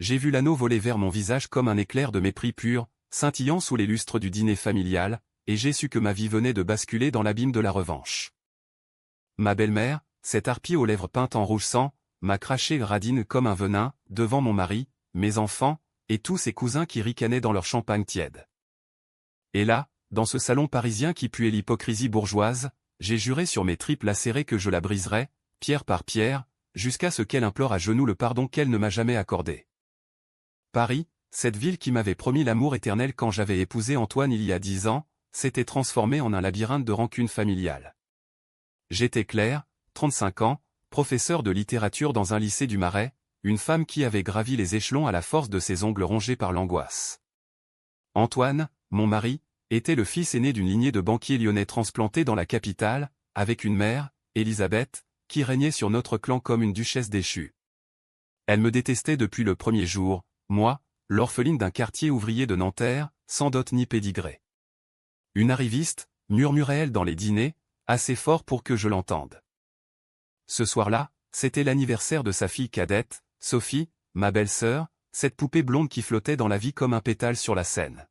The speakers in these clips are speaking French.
j'ai vu l'anneau voler vers mon visage comme un éclair de mépris pur, scintillant sous les lustres du dîner familial, et j'ai su que ma vie venait de basculer dans l'abîme de la revanche. Ma belle-mère, cette harpie aux lèvres peintes en rouge sang, m'a craché Radine comme un venin, devant mon mari, mes enfants, et tous ses cousins qui ricanaient dans leur champagne tiède. Et là, dans ce salon parisien qui puait l'hypocrisie bourgeoise, j'ai juré sur mes tripes lacérées que je la briserais, pierre par pierre, jusqu'à ce qu'elle implore à genoux le pardon qu'elle ne m'a jamais accordé. Paris, cette ville qui m'avait promis l'amour éternel quand j'avais épousé Antoine il y a 10 ans, s'était transformée en un labyrinthe de rancune familiale. J'étais Claire, 35 ans, professeur de littérature dans un lycée du Marais, une femme qui avait gravi les échelons à la force de ses ongles rongés par l'angoisse. Antoine, mon mari, était le fils aîné d'une lignée de banquiers lyonnais transplantés dans la capitale, avec une mère, Elisabeth, qui régnait sur notre clan comme une duchesse déchue. Elle me détestait depuis le premier jour, moi, l'orpheline d'un quartier ouvrier de Nanterre, sans dot ni pédigré. Une arriviste, murmurait-elle dans les dîners, assez fort pour que je l'entende. Ce soir-là, c'était l'anniversaire de sa fille cadette, Sophie, ma belle-sœur, cette poupée blonde qui flottait dans la vie comme un pétale sur la Seine.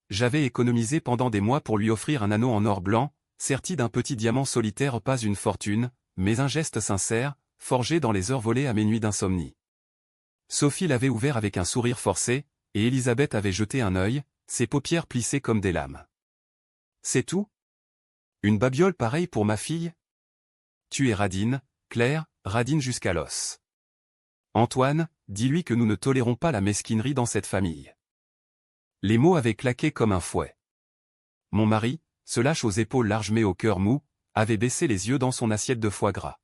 J'avais économisé pendant des mois pour lui offrir un anneau en or blanc, serti d'un petit diamant solitaire, pas une fortune, mais un geste sincère, forgé dans les heures volées à mes nuits d'insomnie. Sophie l'avait ouvert avec un sourire forcé, et Elisabeth avait jeté un œil, ses paupières plissées comme des lames. C'est tout? Une babiole pareille pour ma fille? Tu es Radine, Claire, Radine jusqu'à l'os. Antoine, dis-lui que nous ne tolérons pas la mesquinerie dans cette famille. Les mots avaient claqué comme un fouet. Mon mari, se lâche aux épaules larges mais au cœur mou, avait baissé les yeux dans son assiette de foie gras.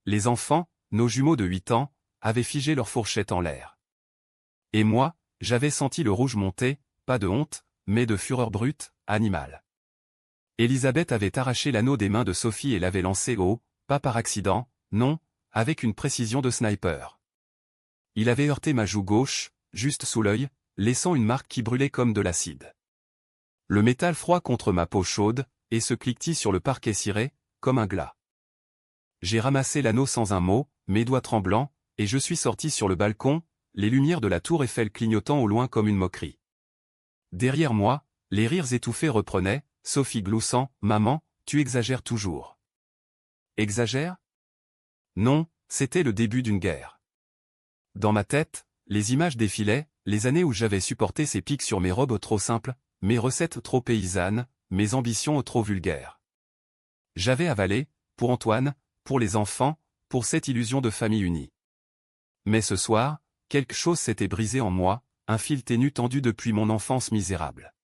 Les enfants, nos jumeaux de 8 ans, avaient figé leur fourchette en l'air. Et moi, j'avais senti le rouge monter, pas de honte, mais de fureur brute, animale. Elisabeth avait arraché l'anneau des mains de Sophie et l'avait lancé haut, pas par accident, non, avec une précision de sniper. Il avait heurté ma joue gauche, juste sous l'œil, laissant une marque qui brûlait comme de l'acide. Le métal froid contre ma peau chaude, et ce cliquetis sur le parquet ciré, comme un glas. J'ai ramassé l'anneau sans un mot, mes doigts tremblants, et je suis sorti sur le balcon, les lumières de la tour Eiffel clignotant au loin comme une moquerie. Derrière moi, les rires étouffés reprenaient, Sophie gloussant, « Maman, tu exagères toujours. » Exagère? Non, c'était le début d'une guerre. Dans ma tête, les images défilaient, les années où j'avais supporté ces pics sur mes robes trop simples, mes recettes trop paysannes, mes ambitions trop vulgaires. J'avais avalé, pour Antoine, pour les enfants, pour cette illusion de famille unie. Mais ce soir, quelque chose s'était brisé en moi, un fil ténu tendu depuis mon enfance misérable.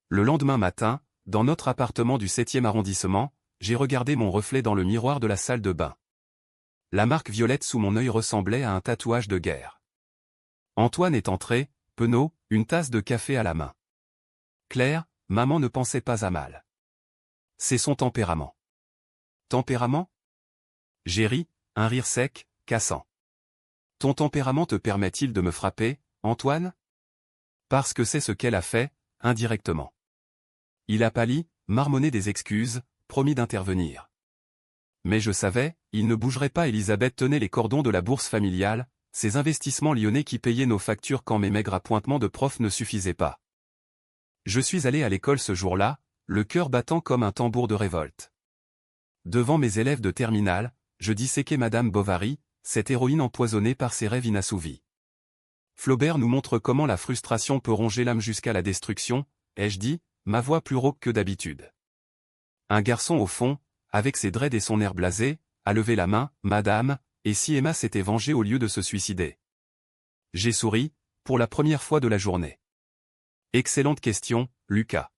Le lendemain matin, dans notre appartement du 7e arrondissement, j'ai regardé mon reflet dans le miroir de la salle de bain. La marque violette sous mon œil ressemblait à un tatouage de guerre. Antoine est entré, penaud, une tasse de café à la main. Claire, maman ne pensait pas à mal. C'est son tempérament. Tempérament? J'ai ri, un rire sec, cassant. Ton tempérament te permet-il de me frapper, Antoine? Parce que c'est ce qu'elle a fait, indirectement. Il a pâli, marmonné des excuses, promis d'intervenir. Mais je savais, il ne bougerait pas. Elisabeth tenait les cordons de la bourse familiale, ces investissements lyonnais qui payaient nos factures quand mes maigres appointements de prof ne suffisaient pas. Je suis allé à l'école ce jour-là, le cœur battant comme un tambour de révolte. Devant mes élèves de terminale, je disséquais Madame Bovary, cette héroïne empoisonnée par ses rêves inassouvis. Flaubert nous montre comment la frustration peut ronger l'âme jusqu'à la destruction, ai-je dit, ma voix plus rauque que d'habitude. Un garçon au fond, avec ses dreads et son air blasé, a levé la main, Madame, et si Emma s'était vengée au lieu de se suicider? J'ai souri, pour la première fois de la journée. Excellente question, Lucas.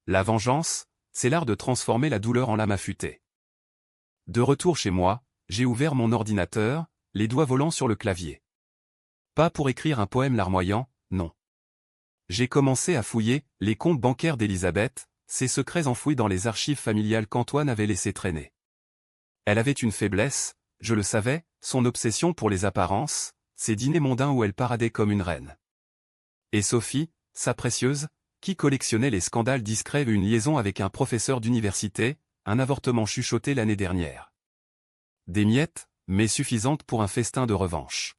La vengeance, c'est l'art de transformer la douleur en lame affûtée. De retour chez moi, j'ai ouvert mon ordinateur, les doigts volants sur le clavier. Pas pour écrire un poème larmoyant, non. J'ai commencé à fouiller les comptes bancaires d'Elisabeth, ses secrets enfouis dans les archives familiales qu'Antoine avait laissé traîner. Elle avait une faiblesse, je le savais, son obsession pour les apparences, ces dîners mondains où elle paradait comme une reine. Et Sophie, sa précieuse, qui collectionnait les scandales discrets et une liaison avec un professeur d'université, un avortement chuchoté l'année dernière. Des miettes, mais suffisantes pour un festin de revanche.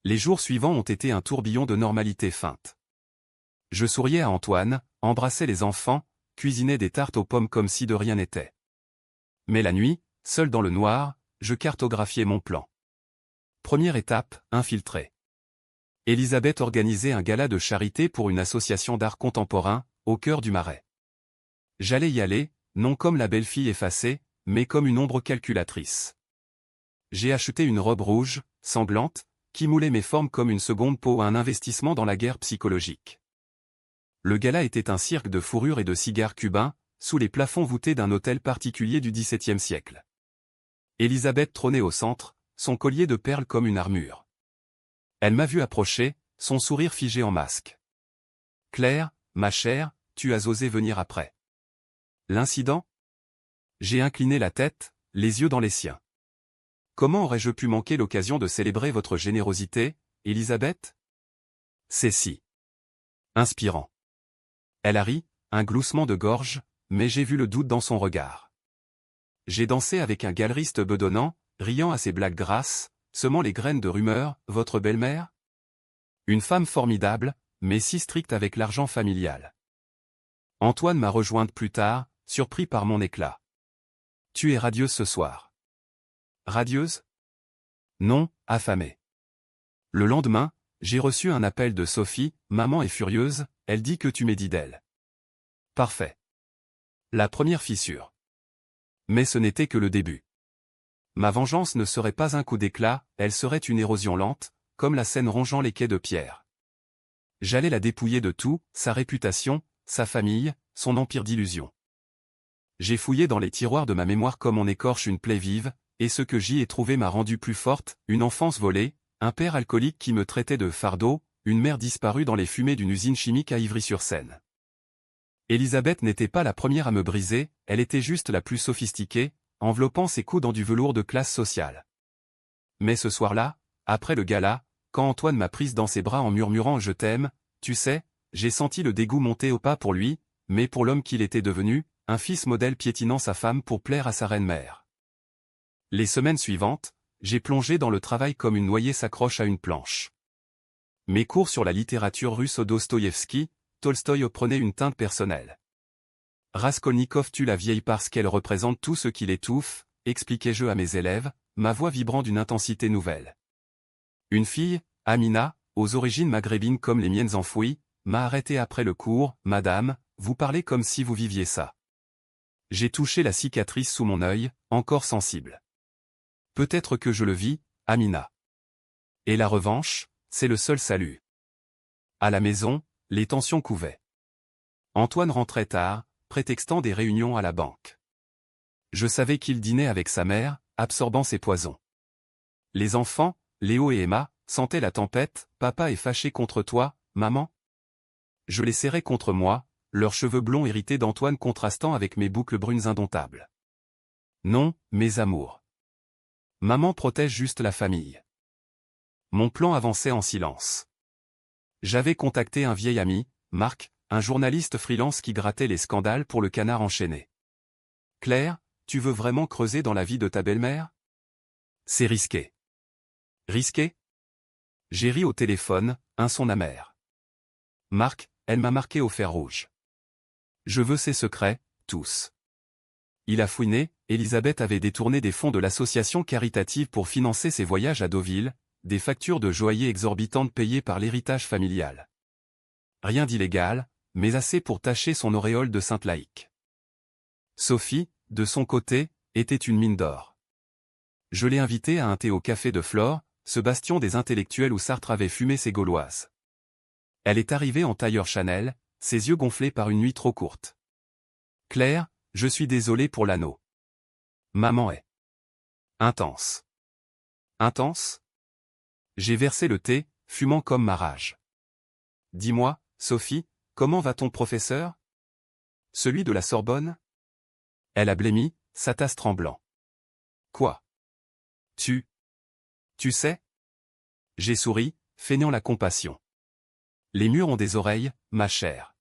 Les jours suivants ont été un tourbillon de normalité feinte. Je souriais à Antoine, embrassais les enfants, cuisinais des tartes aux pommes comme si de rien n'était. Mais la nuit, seul dans le noir, je cartographiais mon plan. Première étape, infiltrer. Elisabeth organisait un gala de charité pour une association d'art contemporain, au cœur du Marais. J'allais y aller, non comme la belle-fille effacée, mais comme une ombre calculatrice. J'ai acheté une robe rouge, sanglante, qui moulait mes formes comme une seconde peau à un investissement dans la guerre psychologique. Le gala était un cirque de fourrure et de cigares cubains, sous les plafonds voûtés d'un hôtel particulier du XVIIe siècle. Elisabeth trônait au centre, son collier de perles comme une armure. Elle m'a vu approcher, son sourire figé en masque. « Claire, ma chère, tu as osé venir après. » L'incident ? J'ai incliné la tête, les yeux dans les siens. Comment aurais-je pu manquer l'occasion de célébrer votre générosité, Elisabeth ? C'est si inspirant. Elle a ri, un gloussement de gorge, mais j'ai vu le doute dans son regard. J'ai dansé avec un galeriste bedonnant, riant à ses blagues grasses, semant les graines de rumeur, votre belle-mère ? Une femme formidable, mais si stricte avec l'argent familial. Antoine m'a rejointe plus tard, surpris par mon éclat. Tu es radieuse ce soir. Radieuse ? Non, affamée. Le lendemain, j'ai reçu un appel de Sophie, maman est furieuse, elle dit que tu médis d'elle. Parfait. La première fissure. Mais ce n'était que le début. Ma vengeance ne serait pas un coup d'éclat, elle serait une érosion lente, comme la Seine rongeant les quais de pierre. J'allais la dépouiller de tout, sa réputation, sa famille, son empire d'illusions. J'ai fouillé dans les tiroirs de ma mémoire comme on écorche une plaie vive, et ce que j'y ai trouvé m'a rendue plus forte, une enfance volée, un père alcoolique qui me traitait de fardeau, une mère disparue dans les fumées d'une usine chimique à Ivry-sur-Seine. Elisabeth n'était pas la première à me briser, elle était juste la plus sophistiquée, enveloppant ses coups dans du velours de classe sociale. Mais ce soir-là, après le gala, quand Antoine m'a prise dans ses bras en murmurant « Je t'aime », tu sais, j'ai senti le dégoût monter au pas pour lui, mais pour l'homme qu'il était devenu, un fils modèle piétinant sa femme pour plaire à sa reine-mère. Les semaines suivantes, j'ai plongé dans le travail comme une noyée s'accroche à une planche. Mes cours sur la littérature russe au Dostoïevski, Tolstoï prenaient une teinte personnelle. Raskolnikov tue la vieille parce qu'elle représente tout ce qui l'étouffe, expliquais-je à mes élèves, ma voix vibrant d'une intensité nouvelle. Une fille, Amina, aux origines maghrébines comme les miennes enfouies, m'a arrêté après le cours, « Madame, vous parlez comme si vous viviez ça. » J'ai touché la cicatrice sous mon œil, encore sensible. Peut-être que je le vis, Amina. Et la revanche, c'est le seul salut. À la maison, les tensions couvaient. Antoine rentrait tard, prétextant des réunions à la banque. Je savais qu'il dînait avec sa mère, absorbant ses poisons. Les enfants, Léo et Emma, sentaient la tempête, « Papa est fâché contre toi, maman ?» Je les serrais contre moi, leurs cheveux blonds hérités d'Antoine contrastant avec mes boucles brunes indomptables. Non, mes amours. Maman protège juste la famille. Mon plan avançait en silence. J'avais contacté un vieil ami, Marc, un journaliste freelance qui grattait les scandales pour le Canard enchaîné. « Claire, tu veux vraiment creuser dans la vie de ta belle-mère ? C'est risqué. » Risqué ? J'ai ri au téléphone, un son amer. Marc, elle m'a marqué au fer rouge. Je veux ses secrets, tous. Il a fouiné, Elisabeth avait détourné des fonds de l'association caritative pour financer ses voyages à Deauville, des factures de joaillier exorbitantes payées par l'héritage familial. Rien d'illégal, mais assez pour tacher son auréole de sainte laïque. Sophie, de son côté, était une mine d'or. Je l'ai invitée à un thé au café de Flore, ce bastion des intellectuels où Sartre avait fumé ses gauloises. Elle est arrivée en tailleur Chanel, ses yeux gonflés par une nuit trop courte. « Claire, je suis désolé pour l'anneau. Maman est intense. » Intense ? J'ai versé le thé, fumant comme ma rage. « Dis-moi, Sophie, comment va ton professeur ? Celui de la Sorbonne ? » Elle a blêmi, sa tasse tremblant. « Quoi ? Tu sais ? » J'ai souri, feignant la compassion. « Les murs ont des oreilles, ma chère.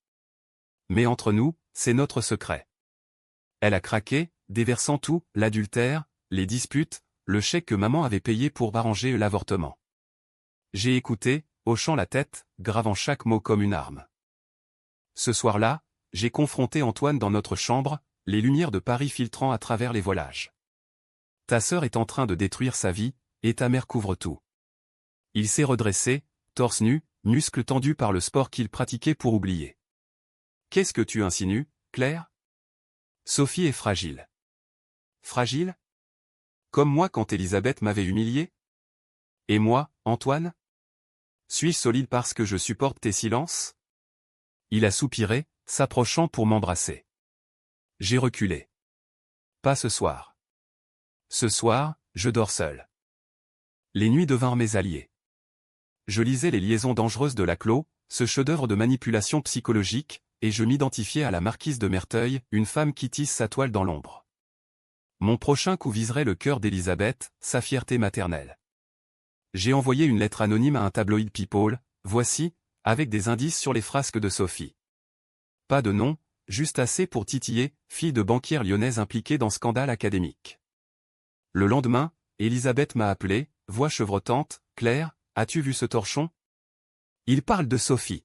Mais entre nous, c'est notre secret. » Elle a craqué, déversant tout, l'adultère, les disputes, le chèque que maman avait payé pour arranger l'avortement. J'ai écouté, hochant la tête, gravant chaque mot comme une arme. Ce soir-là, j'ai confronté Antoine dans notre chambre, les lumières de Paris filtrant à travers les voilages. Ta sœur est en train de détruire sa vie, et ta mère couvre tout. Il s'est redressé, torse nu, muscles tendus par le sport qu'il pratiquait pour oublier. Qu'est-ce que tu insinues, Claire? Sophie est fragile. Fragile? Comme moi quand Elisabeth m'avait humilié? Et moi, Antoine? Suis-je solide parce que je supporte tes silences? Il a soupiré, s'approchant pour m'embrasser. J'ai reculé. Pas ce soir. Ce soir, je dors seul. Les nuits devinrent mes alliés. Je lisais Les liaisons dangereuses de Laclos, ce chef-d'œuvre de manipulation psychologique, et je m'identifiais à la marquise de Merteuil, une femme qui tisse sa toile dans l'ombre. Mon prochain coup viserait le cœur d'Elisabeth, sa fierté maternelle. J'ai envoyé une lettre anonyme à un tabloïd People, voici, avec des indices sur les frasques de Sophie. Pas de nom, juste assez pour titiller, fille de banquière lyonnaise impliquée dans scandale académique. Le lendemain, Elisabeth m'a appelé, voix chevrotante, Claire, as-tu vu ce torchon? Il parle de Sophie.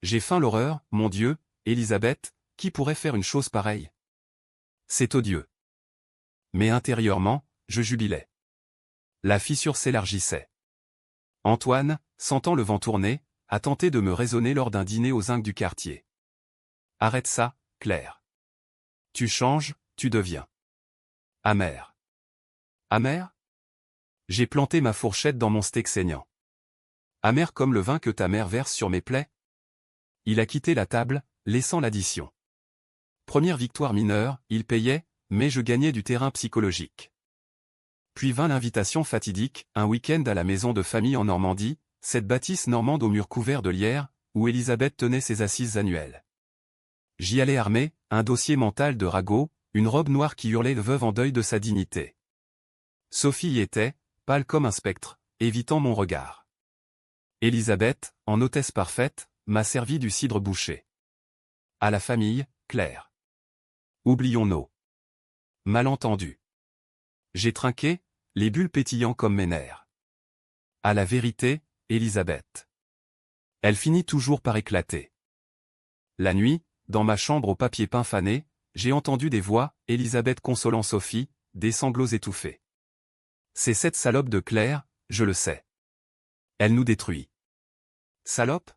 J'ai faim l'horreur, mon Dieu, Elisabeth, qui pourrait faire une chose pareille? C'est odieux. Mais intérieurement, je jubilais. La fissure s'élargissait. Antoine, sentant le vent tourner, a tenté de me raisonner lors d'un dîner aux zincs du quartier. Arrête ça, Claire. Tu changes, tu deviens amère. Amère? J'ai planté ma fourchette dans mon steak saignant. Amère comme le vin que ta mère verse sur mes plaies? Il a quitté la table, laissant l'addition. Première victoire mineure, il payait, mais je gagnais du terrain psychologique. Puis vint l'invitation fatidique, un week-end à la maison de famille en Normandie, cette bâtisse normande aux murs couverts de lierre, où Elisabeth tenait ses assises annuelles. J'y allais armé, un dossier mental de ragots, une robe noire qui hurlait le veuve en deuil de sa dignité. Sophie y était, pâle comme un spectre, évitant mon regard. Elisabeth, en hôtesse parfaite, m'a servi du cidre bouché. À la famille, Claire. Oublions nos malentendus. J'ai trinqué, les bulles pétillant comme mes nerfs. À la vérité, Elisabeth. Elle finit toujours par éclater. La nuit, dans ma chambre au papier peint fané, j'ai entendu des voix, Elisabeth consolant Sophie, des sanglots étouffés. C'est cette salope de Claire, je le sais. Elle nous détruit. Salope?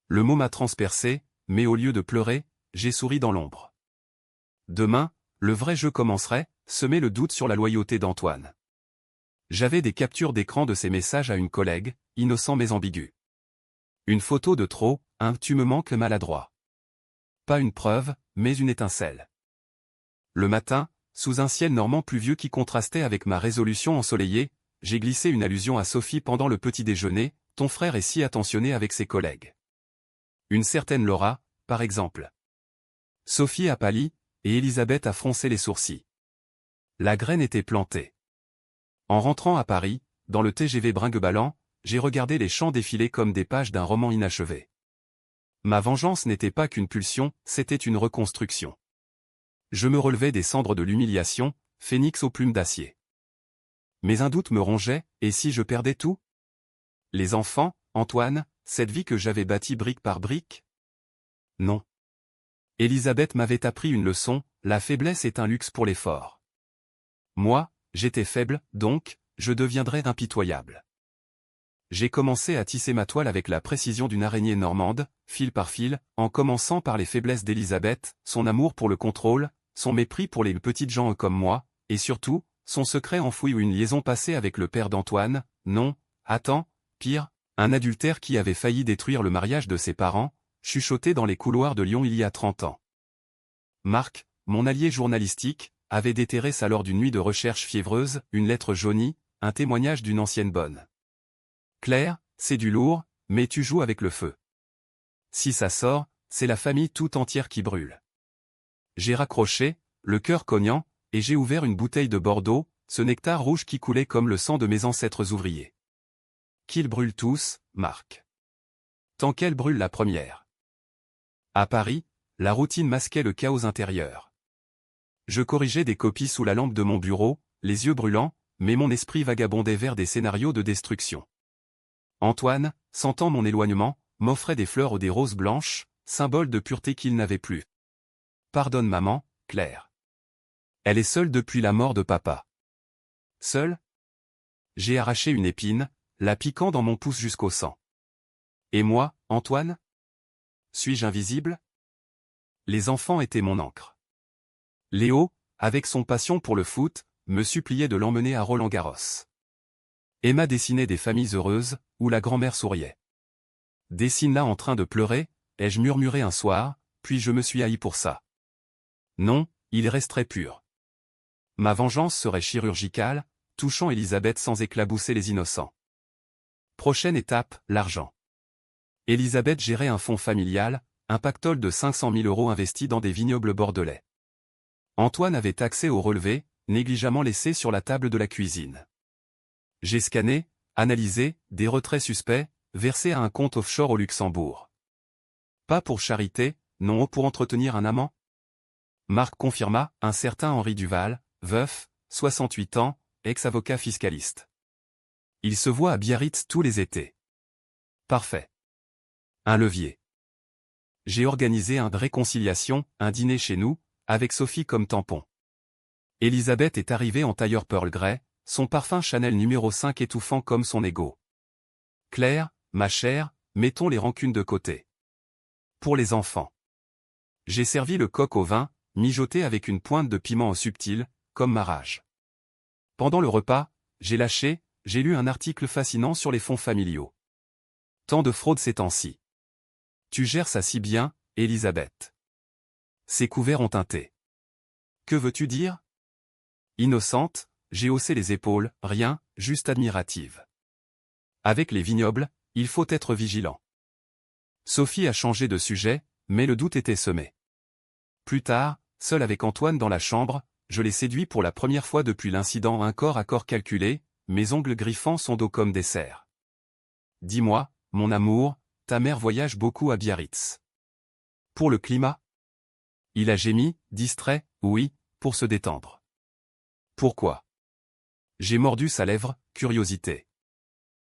Le mot m'a transpercé, mais au lieu de pleurer, j'ai souri dans l'ombre. Demain, le vrai jeu commencerait, semer le doute sur la loyauté d'Antoine. J'avais des captures d'écran de ses messages à une collègue, innocent mais ambigu. Une photo de trop, un tu me manques maladroit. Pas une preuve, mais une étincelle. Le matin, sous un ciel normand pluvieux qui contrastait avec ma résolution ensoleillée, j'ai glissé une allusion à Sophie pendant le petit déjeuner, ton frère est si attentionné avec ses collègues. Une certaine Laura, par exemple. Sophie a pâli, et Elisabeth a froncé les sourcils. La graine était plantée. En rentrant à Paris, dans le TGV bringue-ballant, j'ai regardé les champs défiler comme des pages d'un roman inachevé. Ma vengeance n'était pas qu'une pulsion, c'était une reconstruction. Je me relevais des cendres de l'humiliation, phénix aux plumes d'acier. Mais un doute me rongeait, et si je perdais tout? Les enfants, Antoine, cette vie que j'avais bâtie brique par brique? Non. Elisabeth m'avait appris une leçon, la faiblesse est un luxe pour les forts. Moi, j'étais faible, donc, je deviendrais impitoyable. J'ai commencé à tisser ma toile avec la précision d'une araignée normande, fil par fil, en commençant par les faiblesses d'Elisabeth, son amour pour le contrôle, son mépris pour les petites gens comme moi, et surtout, son secret enfoui ou une liaison passée avec le père d'Antoine, non, attends, pire, un adultère qui avait failli détruire le mariage de ses parents, chuchoté dans les couloirs de Lyon il y a 30 ans. Marc, mon allié journalistique, avait déterré ça lors d'une nuit de recherche fiévreuse, une lettre jaunie, un témoignage d'une ancienne bonne. Claire, c'est du lourd, mais tu joues avec le feu. Si ça sort, c'est la famille tout entière qui brûle. J'ai raccroché, le cœur cognant, et j'ai ouvert une bouteille de Bordeaux, ce nectar rouge qui coulait comme le sang de mes ancêtres ouvriers. Qu'ils brûlent tous, Marc. Tant qu'elle brûle la première. À Paris, la routine masquait le chaos intérieur. Je corrigeais des copies sous la lampe de mon bureau, les yeux brûlants, mais mon esprit vagabondait vers des scénarios de destruction. Antoine, sentant mon éloignement, m'offrait des fleurs ou des roses blanches, symbole de pureté qu'il n'avait plus. Pardonne maman, Claire. Elle est seule depuis la mort de papa. Seule? J'ai arraché une épine, la piquant dans mon pouce jusqu'au sang. Et moi, Antoine? Suis-je invisible? Les enfants étaient mon encre. Léo, avec son passion pour le foot, me suppliait de l'emmener à Roland-Garros. Emma dessinait des familles heureuses, où la grand-mère souriait. Dessine-la en train de pleurer, ai-je murmuré un soir, puis je me suis haï pour ça. Non, il resterait pur. Ma vengeance serait chirurgicale, touchant Elisabeth sans éclabousser les innocents. Prochaine étape, l'argent. Elisabeth gérait un fonds familial, un pactole de 500 000 € investi dans des vignobles bordelais. Antoine avait taxé au relevé, négligemment laissé sur la table de la cuisine. J'ai scanné, analysé, des retraits suspects, versés à un compte offshore au Luxembourg. Pas pour charité, non pour entretenir un amant? Marc confirma, un certain Henri Duval, veuf, 68 ans, ex-avocat fiscaliste. Il se voit à Biarritz tous les étés. Parfait. Un levier. J'ai organisé un de réconciliation, un dîner chez nous, avec Sophie comme tampon. Elisabeth est arrivée en tailleur Pearl Grey, son parfum Chanel numéro 5 étouffant comme son ego. Claire, ma chère, mettons les rancunes de côté. Pour les enfants. J'ai servi le coq au vin, mijoté avec une pointe de piment au subtil, comme ma rage. Pendant le repas, j'ai lu un article fascinant sur les fonds familiaux. Tant de fraude ces temps-ci. Tu gères ça si bien, Elisabeth. Ces couverts ont teinté. Que veux-tu dire? Innocente, j'ai haussé les épaules, rien, juste admirative. Avec les vignobles, il faut être vigilant. Sophie a changé de sujet, mais le doute était semé. Plus tard, seul avec Antoine dans la chambre, je l'ai séduit pour la première fois depuis l'incident un corps à corps calculé, mes ongles griffants son dos comme des cerfs. Dis-moi, mon amour, ta mère voyage beaucoup à Biarritz. Pour le climat? Il a gémi, distrait, oui, pour se détendre. Pourquoi? J'ai mordu sa lèvre, curiosité.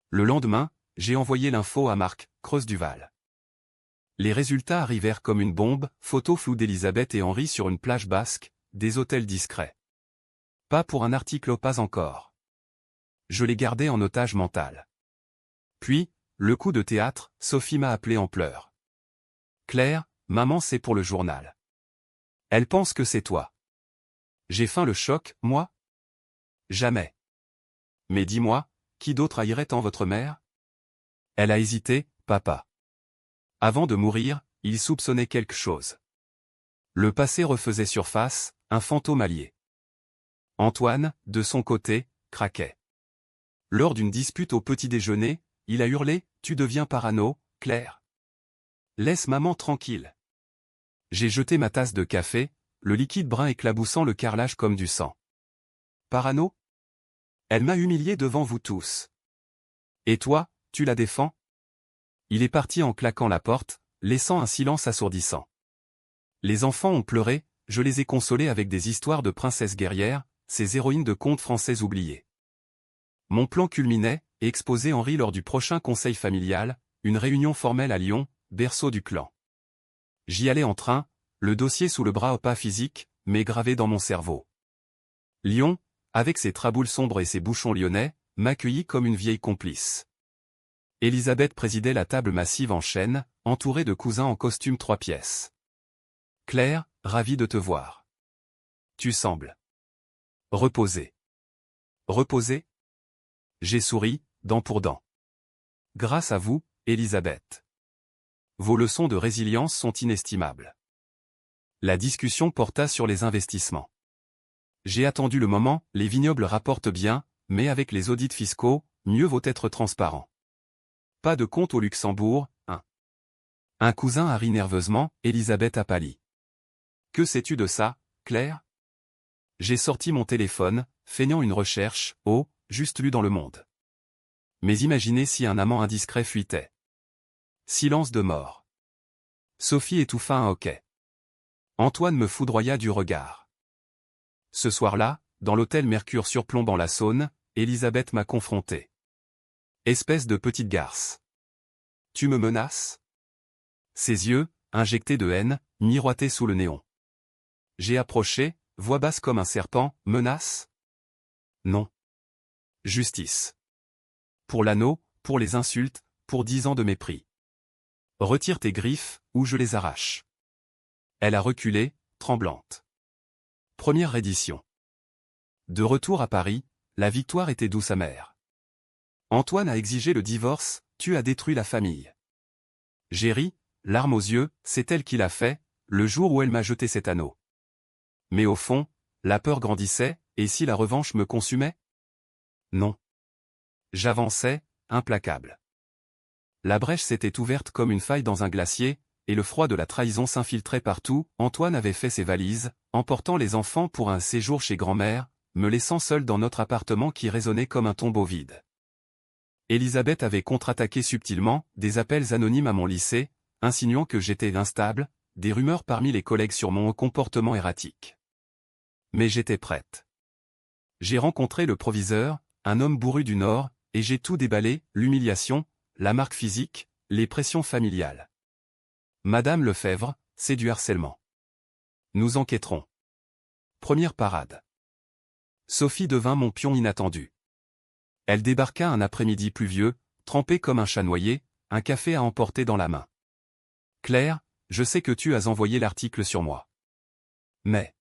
Le lendemain, j'ai envoyé l'info à Marc, Creuse Duval. Les résultats arrivèrent comme une bombe, photo floue d'Elisabeth et Henri sur une plage basque, des hôtels discrets. Pas pour un article pas encore. Je l'ai gardé en otage mental. Puis, le coup de théâtre, Sophie m'a appelé en pleurs. Claire, maman c'est pour le journal. Elle pense que c'est toi. J'ai faim le choc, moi? Jamais. Mais dis-moi, qui d'autre haïrait tant votre mère? Elle a hésité, papa. Avant de mourir, il soupçonnait quelque chose. Le passé refaisait surface, un fantôme allié. Antoine, de son côté, craquait. Lors d'une dispute au petit déjeuner, il a hurlé, « Tu deviens parano, Claire. Laisse maman tranquille. » J'ai jeté ma tasse de café, le liquide brun éclaboussant le carrelage comme du sang. Parano? Elle m'a humilié devant vous tous. Et toi, tu la défends? Il est parti en claquant la porte, laissant un silence assourdissant. Les enfants ont pleuré, je les ai consolés avec des histoires de princesses guerrières, ces héroïnes de contes français oubliés. Mon plan culminait, et exposé Henri lors du prochain conseil familial, une réunion formelle à Lyon, berceau du clan. J'y allais en train, le dossier sous le bras au pas physique, mais gravé dans mon cerveau. Lyon, avec ses traboules sombres et ses bouchons lyonnais, m'accueillit comme une vieille complice. Elisabeth présidait la table massive en chêne, entourée de cousins en costume 3 pièces. Claire, ravi de te voir. Tu sembles reposée. Reposée? J'ai souri, dent pour dent. Grâce à vous, Elisabeth. Vos leçons de résilience sont inestimables. La discussion porta sur les investissements. J'ai attendu le moment, les vignobles rapportent bien, mais avec les audits fiscaux, mieux vaut être transparent. Pas de compte au Luxembourg, hein. Un cousin a ri nerveusement, Elisabeth a pâli. Que sais-tu de ça, Claire? J'ai sorti mon téléphone, feignant une recherche, juste lu dans Le Monde. Mais imaginez si un amant indiscret fuitait. Silence de mort. Sophie étouffa un hoquet. Antoine me foudroya du regard. Ce soir-là, dans l'hôtel Mercure surplombant la Saône, Elisabeth m'a confronté. Espèce de petite garce. Tu me menaces? Ses yeux, injectés de haine, miroitaient sous le néon. J'ai approché, voix basse comme un serpent, menace? Non. Justice. Pour l'anneau, pour les insultes, pour 10 ans de mépris. Retire tes griffes, ou je les arrache. Elle a reculé, tremblante. Première reddition. De retour à Paris, la victoire était douce amère. Antoine a exigé le divorce, tu as détruit la famille. J'ai ri, larmes aux yeux, c'est elle qui l'a fait, le jour où elle m'a jeté cet anneau. Mais au fond, la peur grandissait, et si la revanche me consumait? Non. J'avançais, implacable. La brèche s'était ouverte comme une faille dans un glacier, et le froid de la trahison s'infiltrait partout. Antoine avait fait ses valises, emportant les enfants pour un séjour chez grand-mère, me laissant seul dans notre appartement qui résonnait comme un tombeau vide. Elisabeth avait contre-attaqué subtilement, des appels anonymes à mon lycée, insinuant que j'étais instable, des rumeurs parmi les collègues sur mon comportement erratique. Mais j'étais prête. J'ai rencontré le proviseur, un homme bourru du Nord, et j'ai tout déballé, l'humiliation, la marque physique, les pressions familiales. Madame Lefebvre, c'est du harcèlement. Nous enquêterons. Première parade. Sophie devint mon pion inattendu. Elle débarqua un après-midi pluvieux, trempée comme un chat noyé, un café à emporter dans la main. Claire, je sais que tu as envoyé l'article sur moi. Mais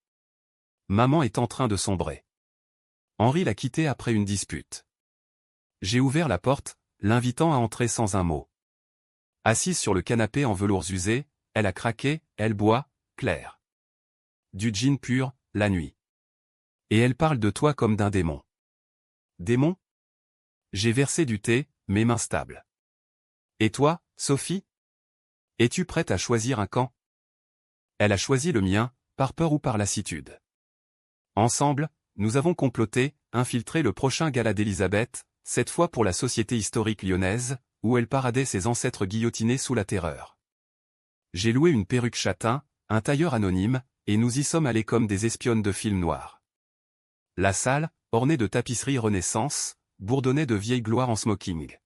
maman est en train de sombrer. Henri l'a quittée après une dispute. J'ai ouvert la porte, l'invitant à entrer sans un mot. Assise sur le canapé en velours usé, elle a craqué, elle boit, Claire. Du gin pur, la nuit. Et elle parle de toi comme d'un démon. Démon? J'ai versé du thé, mes mains stables. Et toi, Sophie? Es-tu prête à choisir un camp? Elle a choisi le mien, par peur ou par lassitude. Ensemble, nous avons comploté, infiltré le prochain gala d'Elisabeth, cette fois pour la Société historique lyonnaise, où elle paradait ses ancêtres guillotinés sous la Terreur. J'ai loué une perruque châtain, un tailleur anonyme, et nous y sommes allés comme des espionnes de films noirs. La salle, ornée de tapisseries Renaissance, bourdonnait de vieilles gloires en smoking.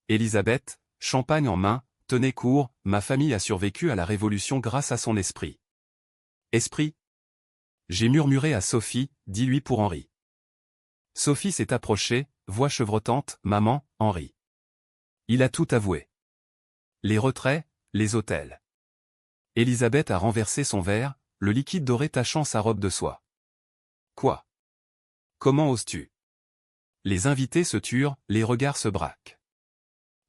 Elisabeth, champagne en main, tenait court, ma famille a survécu à la Révolution grâce à son esprit. Esprit? J'ai murmuré à Sophie, dis-lui pour Henri. Sophie s'est approchée, voix chevrotante, maman, Henri. Il a tout avoué. Les retraits, les hôtels. Elisabeth a renversé son verre, le liquide doré tachant sa robe de soie. Quoi? Comment oses-tu? Les invités se turent, les regards se braquent.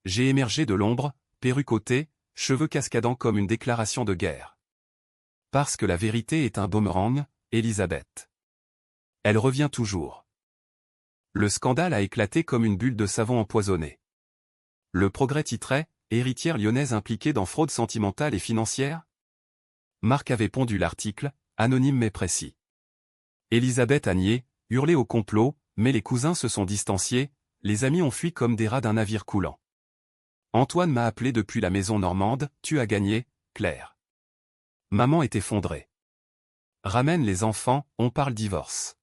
J'ai émergé de l'ombre, perruque ôtée, cheveux cascadant comme une déclaration de guerre. Parce que la vérité est un boomerang, Elisabeth. Elle revient toujours. Le scandale a éclaté comme une bulle de savon empoisonné. Le Progrès titrait, héritière lyonnaise impliquée dans fraude sentimentale et financière? Marc avait pondu l'article, anonyme mais précis. Elisabeth a nié, hurlé au complot, mais les cousins se sont distanciés, les amis ont fui comme des rats d'un navire coulant. Antoine m'a appelé depuis la maison normande, tu as gagné, Claire. Maman est effondrée. Ramène les enfants, on parle divorce.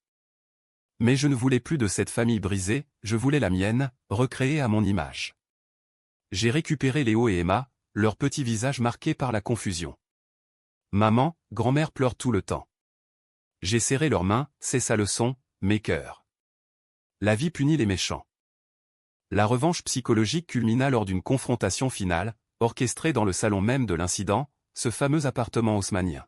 Mais je ne voulais plus de cette famille brisée, je voulais la mienne, recréée à mon image. J'ai récupéré Léo et Emma, leurs petits visages marqués par la confusion. Maman, grand-mère pleure tout le temps. J'ai serré leurs mains, c'est sa leçon, mes cœurs. La vie punit les méchants. La revanche psychologique culmina lors d'une confrontation finale, orchestrée dans le salon même de l'incident, ce fameux appartement haussmannien.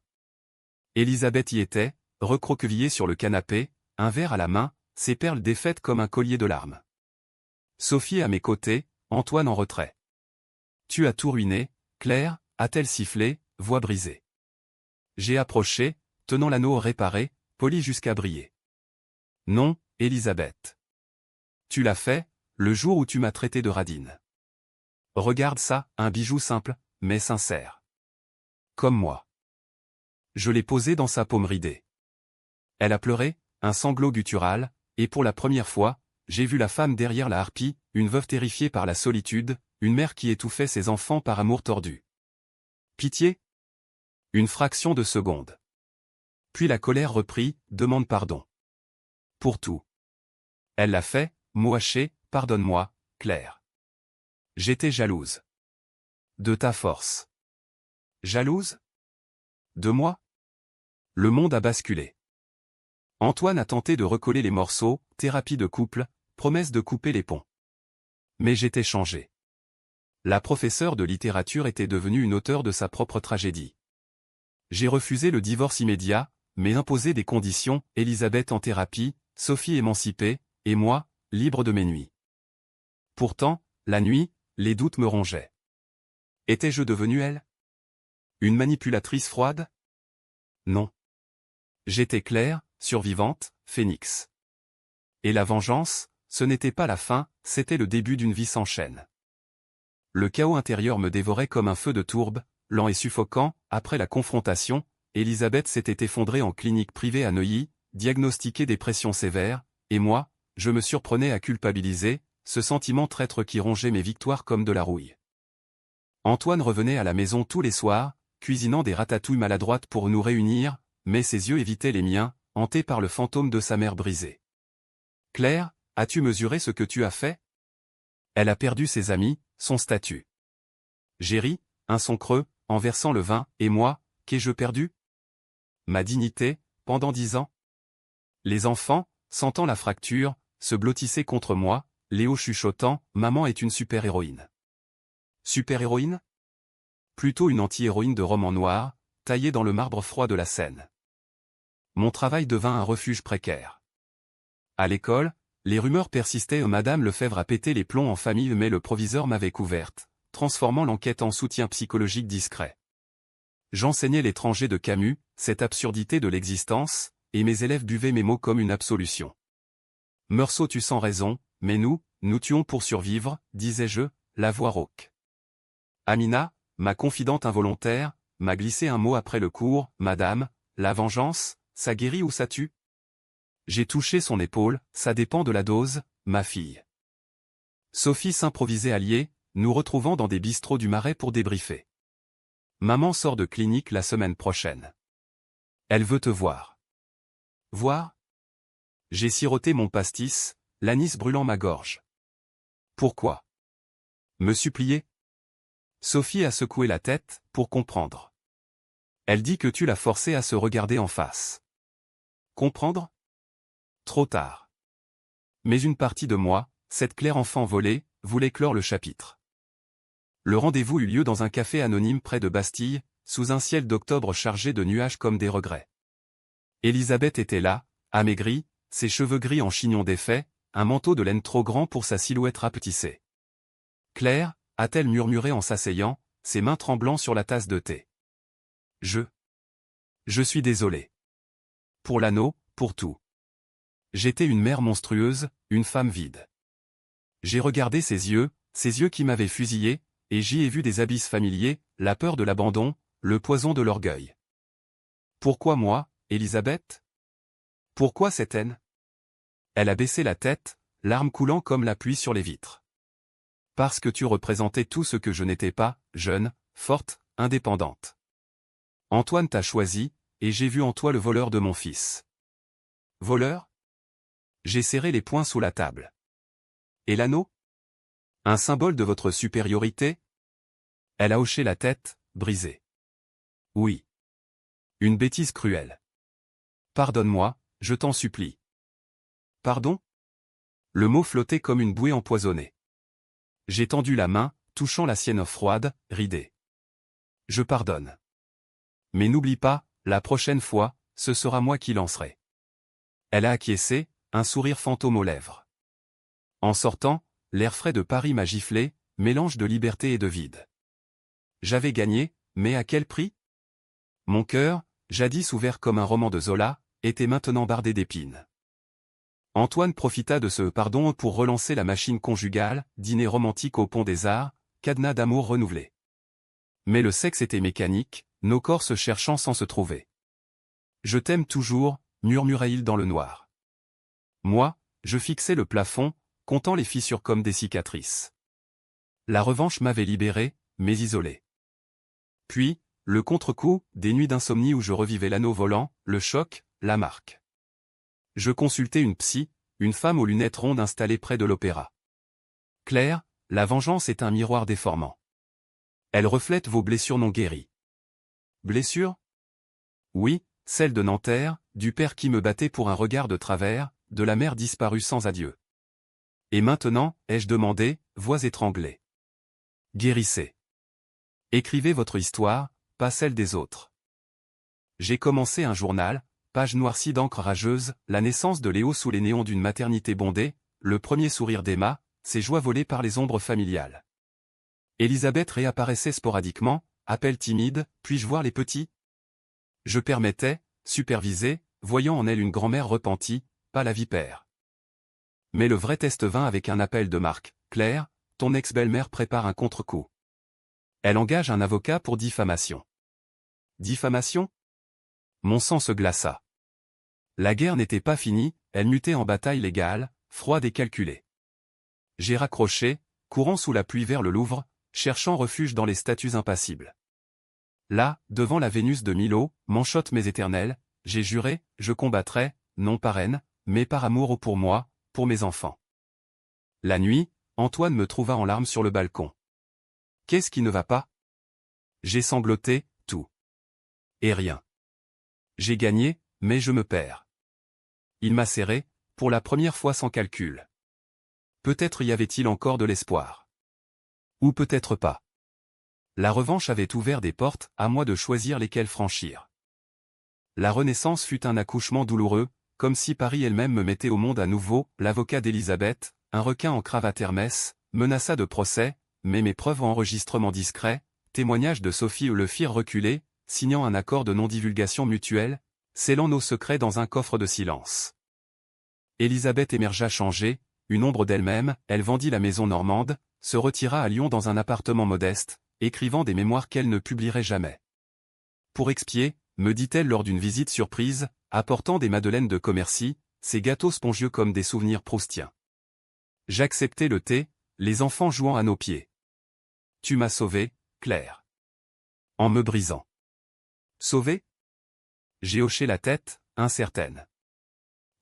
Elisabeth y était, recroquevillée sur le canapé, un verre à la main, ses perles défaites comme un collier de larmes. Sophie à mes côtés, Antoine en retrait. Tu as tout ruiné, Claire, a-t-elle sifflé, voix brisée. J'ai approché, tenant l'anneau réparé, poli jusqu'à briller. Non, Elisabeth. Tu l'as fait, le jour où tu m'as traité de radine. Regarde ça, un bijou simple, mais sincère. Comme moi. Je l'ai posé dans sa paume ridée. Elle a pleuré, un sanglot guttural, et pour la première fois, j'ai vu la femme derrière la harpie, une veuve terrifiée par la solitude, une mère qui étouffait ses enfants par amour tordu. Pitié? Une fraction de seconde. Puis la colère reprit, demande pardon. Pour tout. Elle l'a fait, mot haché, pardonne-moi, Claire. J'étais jalouse. De ta force. Jalouse? De moi? Le monde a basculé. Antoine a tenté de recoller les morceaux, thérapie de couple, promesse de couper les ponts. Mais j'étais changé. La professeure de littérature était devenue une auteure de sa propre tragédie. J'ai refusé le divorce immédiat, mais imposé des conditions, Elisabeth en thérapie, Sophie émancipée, et moi, libre de mes nuits. Pourtant, la nuit, les doutes me rongeaient. Étais-je devenue elle? Une manipulatrice froide? Non. J'étais Claire, survivante, phénix. Et la vengeance, ce n'était pas la fin, c'était le début d'une vie sans chaîne. Le chaos intérieur me dévorait comme un feu de tourbe, lent et suffocant. Après la confrontation, Elisabeth s'était effondrée en clinique privée à Neuilly, diagnostiquée dépression sévère, et moi, je me surprenais à culpabiliser, ce sentiment traître qui rongeait mes victoires comme de la rouille. Antoine revenait à la maison tous les soirs, cuisinant des ratatouilles maladroites pour nous réunir, mais ses yeux évitaient les miens, hantés par le fantôme de sa mère brisée. « Claire, as-tu mesuré ce que tu as fait? Elle a perdu ses amis, son statut. J'ai ri, un son creux, en versant le vin, et moi, qu'ai-je perdu? Ma dignité, pendant 10 ans. Les enfants, sentant la fracture, se blottissaient contre moi, Léo chuchotant, maman est une super-héroïne. Super-héroïne? Plutôt une anti-héroïne de roman noir, taillée dans le marbre froid de la Seine. Mon travail devint un refuge précaire. À l'école, les rumeurs persistaient. Madame Lefebvre a pété les plombs en famille, mais le proviseur m'avait couverte, transformant l'enquête en soutien psychologique discret. J'enseignais l'étranger de Camus, cette absurdité de l'existence, et mes élèves buvaient mes mots comme une absolution. Meursault tue sans raison, mais nous tuons pour survivre, disais-je, la voix rauque. Amina, ma confidente involontaire, m'a glissé un mot après le cours, Madame, la vengeance, ça guérit ou ça tue? J'ai touché son épaule, ça dépend de la dose, ma fille. Sophie s'improvisait alliée, nous retrouvant dans des bistrots du Marais pour débriefer. Maman sort de clinique la semaine prochaine. Elle veut te voir. Voir? J'ai siroté mon pastis, l'anis brûlant ma gorge. Pourquoi? Me supplier? Sophie a secoué la tête, pour comprendre. Elle dit que tu l'as forcée à se regarder en face. Comprendre? Trop tard. Mais une partie de moi, cette Claire enfant volée, voulait clore le chapitre. Le rendez-vous eut lieu dans un café anonyme près de Bastille, sous un ciel d'octobre chargé de nuages comme des regrets. Elisabeth était là, amaigrie, ses cheveux gris en chignon défait, un manteau de laine trop grand pour sa silhouette rapetissée. Claire, a-t-elle murmuré en s'asseyant, ses mains tremblant sur la tasse de thé. Je suis désolé. Pour l'anneau, pour tout. J'étais une mère monstrueuse, une femme vide. J'ai regardé ses yeux qui m'avaient fusillé, et j'y ai vu des abysses familiers, la peur de l'abandon, le poison de l'orgueil. Pourquoi moi, Elisabeth? Pourquoi cette haine? Elle a baissé la tête, larmes coulant comme la pluie sur les vitres. Parce que tu représentais tout ce que je n'étais pas, jeune, forte, indépendante. Antoine t'a choisi, et j'ai vu en toi le voleur de mon fils. Voleur? J'ai serré les poings sous la table. Et l'anneau? Un symbole de votre supériorité? Elle a hoché la tête, brisée. Oui. Une bêtise cruelle. Pardonne-moi, je t'en supplie. Pardon? Le mot flottait comme une bouée empoisonnée. J'ai tendu la main, touchant la sienne froide, ridée. Je pardonne. Mais n'oublie pas, la prochaine fois, ce sera moi qui lancerai. Elle a acquiescé, un sourire fantôme aux lèvres. En sortant, l'air frais de Paris m'a giflé, mélange de liberté et de vide. J'avais gagné, mais à quel prix? Mon cœur, jadis ouvert comme un roman de Zola, était maintenant bardé d'épines. Antoine profita de ce pardon pour relancer la machine conjugale, dîner romantique au Pont des Arts, cadenas d'amour renouvelé. Mais le sexe était mécanique, nos corps se cherchant sans se trouver. Je t'aime toujours, murmura-t-il dans le noir. Moi, je fixais le plafond, comptant les fissures comme des cicatrices. La revanche m'avait libéré, mais isolé. Puis, le contre-coup, des nuits d'insomnie où je revivais l'anneau volant, le choc, la marque. Je consultais une psy, une femme aux lunettes rondes installée près de l'opéra. Claire, la vengeance est un miroir déformant. Elle reflète vos blessures non guéries. Blessures? Oui, celle de Nanterre, du père qui me battait pour un regard de travers, de la mère disparue sans adieu. Et maintenant, ai-je demandé, voix étranglée. Guérissez. Écrivez votre histoire, pas celle des autres. J'ai commencé un journal, page noircie d'encre rageuse, la naissance de Léo sous les néons d'une maternité bondée, le premier sourire d'Emma, ses joies volées par les ombres familiales. Elisabeth réapparaissait sporadiquement, appel timide, puis-je voir les petits? Je permettais, supervisé, voyant en elle une grand-mère repentie, pas la vipère. Mais le vrai test vint avec un appel de Marc. Claire, ton ex-belle-mère prépare un contre-coup. Elle engage un avocat pour diffamation. Diffamation? Mon sang se glaça. La guerre n'était pas finie, elle mutait en bataille légale, froide et calculée. J'ai raccroché, courant sous la pluie vers le Louvre, cherchant refuge dans les statues impassibles. Là, devant la Vénus de Milo, manchotte mais éternelle, j'ai juré, je combattrai, non par haine, mais par amour pour moi, pour mes enfants. La nuit, Antoine me trouva en larmes sur le balcon. Qu'est-ce qui ne va pas? J'ai sangloté, tout. Et rien. J'ai gagné, mais je me perds. Il m'a serré, pour la première fois sans calcul. Peut-être y avait-il encore de l'espoir. Ou peut-être pas. La revanche avait ouvert des portes, à moi de choisir lesquelles franchir. La renaissance fut un accouchement douloureux, comme si Paris elle-même me mettait au monde à nouveau. L'avocat d'Elisabeth, un requin en cravate Hermès, menaça de procès, mais mes preuves en enregistrement discret, témoignages de Sophie le firent reculer, signant un accord de non-divulgation mutuelle, scellant nos secrets dans un coffre de silence. Elisabeth émergea changée, une ombre d'elle-même, elle vendit la maison normande, se retira à Lyon dans un appartement modeste, écrivant des mémoires qu'elle ne publierait jamais. Pour expier, me dit-elle lors d'une visite surprise, apportant des madeleines de Commercy, ces gâteaux spongieux comme des souvenirs proustiens. J'acceptai le thé, les enfants jouant à nos pieds. Tu m'as sauvé, Claire. En me brisant. Sauvé? J'ai hoché la tête, incertaine.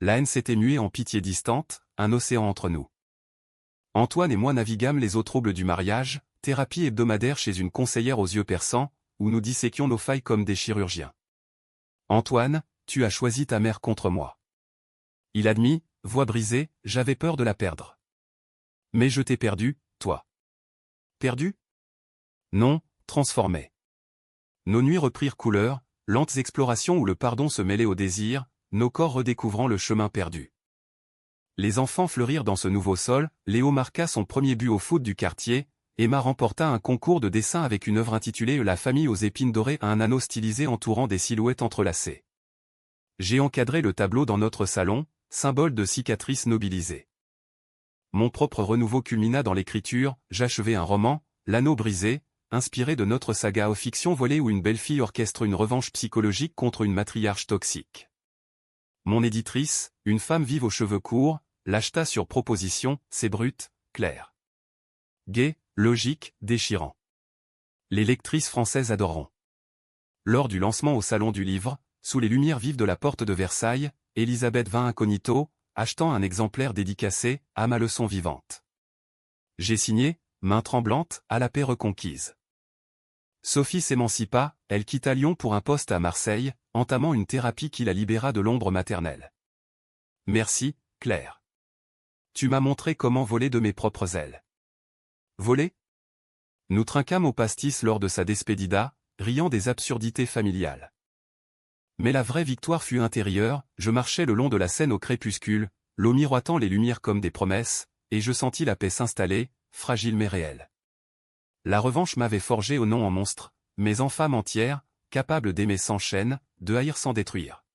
La haine s'était muée en pitié distante, un océan entre nous. Antoine et moi naviguâmes les eaux troubles du mariage, thérapie hebdomadaire chez une conseillère aux yeux perçants, où nous disséquions nos failles comme des chirurgiens. Antoine, tu as choisi ta mère contre moi. Il admit, voix brisée, j'avais peur de la perdre. Mais je t'ai perdu, toi. Perdu? Non, transformé. Nos nuits reprirent couleur, lentes explorations où le pardon se mêlait au désir, nos corps redécouvrant le chemin perdu. Les enfants fleurirent dans ce nouveau sol, Léo marqua son premier but au foot du quartier, Emma remporta un concours de dessin avec une œuvre intitulée La famille aux épines dorées à un anneau stylisé entourant des silhouettes entrelacées. J'ai encadré le tableau dans notre salon, symbole de cicatrices nobilisées. Mon propre renouveau culmina dans l'écriture, j'achevai un roman, L'anneau brisé, inspiré de notre saga aux fictions volées où une belle-fille orchestre une revanche psychologique contre une matriarche toxique. Mon éditrice, une femme vive aux cheveux courts, l'acheta sur proposition, c'est brut, clair. Gai, logique, déchirant. Les lectrices françaises adoreront. Lors du lancement au Salon du Livre, sous les lumières vives de la porte de Versailles, Elisabeth vint incognito, achetant un exemplaire dédicacé, à ma leçon vivante. J'ai signé, main tremblante, à la paix reconquise. Sophie s'émancipa, elle quitta Lyon pour un poste à Marseille, entamant une thérapie qui la libéra de l'ombre maternelle. Merci, Claire. Tu m'as montré comment voler de mes propres ailes. Voler? Nous trinquâmes au pastis lors de sa despedida, riant des absurdités familiales. Mais la vraie victoire fut intérieure, je marchais le long de la Seine au crépuscule, l'eau miroitant les lumières comme des promesses, et je sentis la paix s'installer, fragile mais réelle. La revanche m'avait forgé au nom en monstre, mais en femme entière, capable d'aimer sans chaîne, de haïr sans détruire.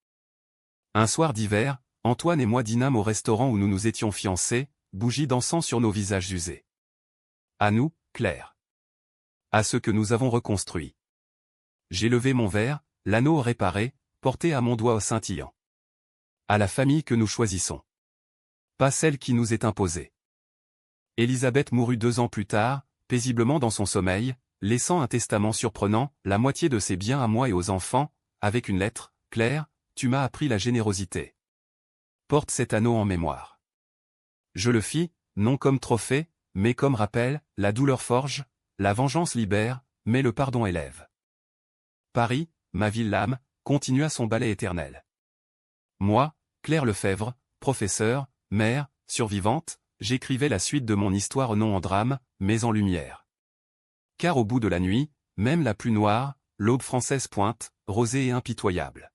Un soir d'hiver, Antoine et moi dînâmes au restaurant où nous nous étions fiancés, bougies dansant sur nos visages usés. À nous, Claire. À ce que nous avons reconstruit. J'ai levé mon verre, l'anneau réparé, porté à mon doigt scintillant. À la famille que nous choisissons. Pas celle qui nous est imposée. Elisabeth mourut 2 ans plus tard, paisiblement dans son sommeil, laissant un testament surprenant, la moitié de ses biens à moi et aux enfants, avec une lettre, Claire, tu m'as appris la générosité. Porte cet anneau en mémoire. Je le fis, non comme trophée, mais comme rappel, la douleur forge, la vengeance libère, mais le pardon élève. Paris, ma ville âme, continua son ballet éternel. Moi, Claire Lefebvre, professeure, mère, survivante, j'écrivais la suite de mon histoire non en drame, mais en lumière. Car au bout de la nuit, même la plus noire, l'aube française pointe, rosée et impitoyable.